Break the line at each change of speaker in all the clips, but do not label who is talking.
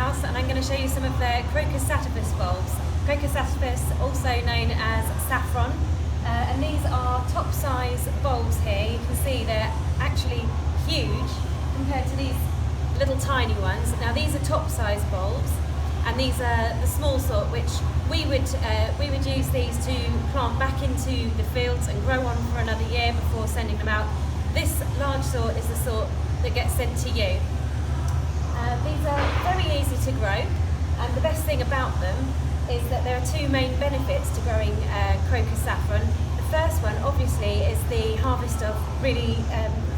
greenhouse and I'm going to show you some of their Crocus sativus bulbs. Crocus sativus, also known as Saffron, and these are top size bulbs here. You can see they're actually huge compared to these little tiny ones. Now these are top size bulbs, and these are the small sort which we would use these to plant back into the fields and grow on for another year before sending them out. This large sort is the sort that gets sent to you. These are very easy to grow, and the best thing about them is that there are two main benefits to growing Crocus saffron. The first one obviously is the harvest of really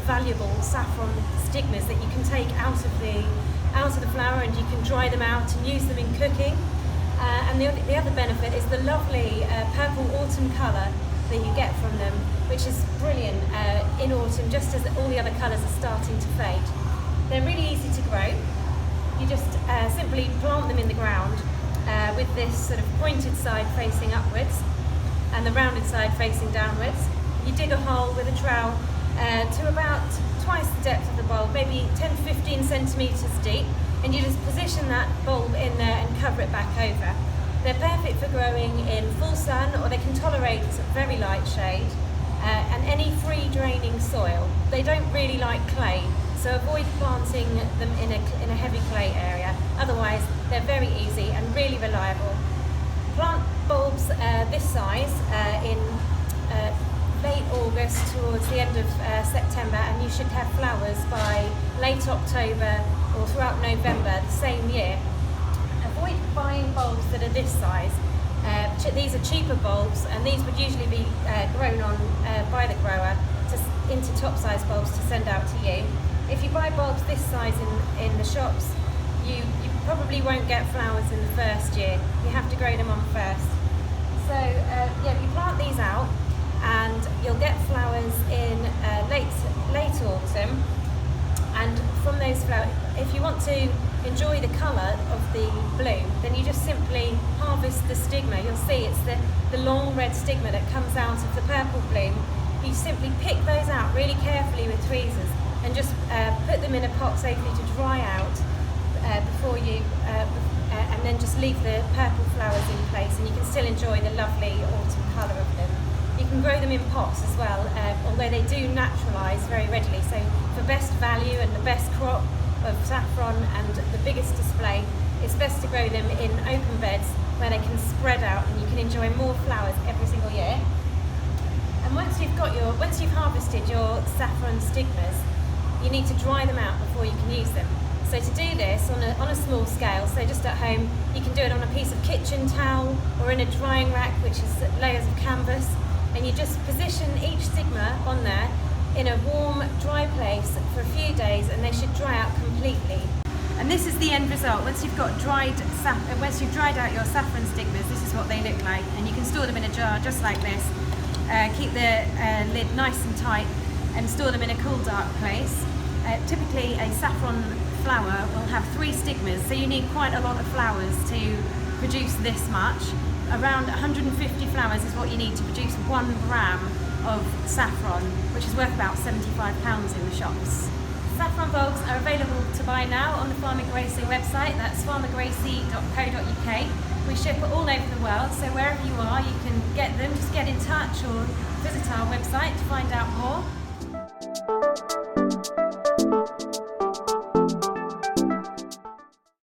valuable saffron stigmas that you can take out of the flower, and you can dry them out and use them in cooking. And the other benefit is the lovely purple autumn colour that you get from them, which is brilliant in autumn, just as all the other colours are starting to fade. They're really easy to grow. You just simply plant them in the ground with this sort of pointed side facing upwards and the rounded side facing downwards. You dig a hole with a trowel to about twice the depth of the bulb, maybe 10-15 centimetres deep, and you just position that bulb in there and cover it back over. They're perfect for growing in full sun, or they can tolerate very light shade and any free draining soil. They don't really like clay, so avoid planting them in a heavy clay area. Otherwise, they're very easy and really reliable. Plant bulbs this size in late August towards the end of September, and you should have flowers by late October or throughout November the same year. Avoid buying bulbs that are this size. These are cheaper bulbs, and these would usually be grown on by the grower into top size bulbs to send out to you. If you buy bulbs this size in the shops, you probably won't get flowers in the first year. You have to grow them on first. So yeah, you plant these out and you'll get flowers in late autumn, and from those flowers, if you want to enjoy the colour of the bloom, then you just simply harvest the stigma. You'll see it's the long red stigma that comes out of the purple bloom. You simply pick those out really carefully with tweezers and just put them in a pot safely to dry out before you, and then just leave the purple flowers in place, and you can still enjoy the lovely autumn colour of them. You can grow them in pots as well, although they do naturalise very readily. So for best value and the best crop of saffron and the biggest display, it's best to grow them in open beds where they can spread out and you can enjoy more flowers every single year. And once you've harvested your saffron stigmas, you need to dry them out before you can use them. So to do this on a small scale, so just at home, you can do it on a piece of kitchen towel or in a drying rack, which is layers of canvas, and you just position each stigma on there in a warm, dry place for a few days, and they should dry out completely. And this is the end result. Once you've dried out your saffron stigmas, this is what they look like, and you can store them in a jar just like this. Keep the lid nice and tight and store them in a cool, dark place. Typically a saffron flower will have 3 stigmas, so you need quite a lot of flowers to produce this much. Around 150 flowers is what you need to produce 1 gram of saffron, which is worth about £75 in the shops. Saffron bulbs are available to buy now on the 𝗱𝗲 website. That's 𝗱𝗲 We ship all over the world, so wherever you are, you can get them. Just get in touch or visit our website to find out more.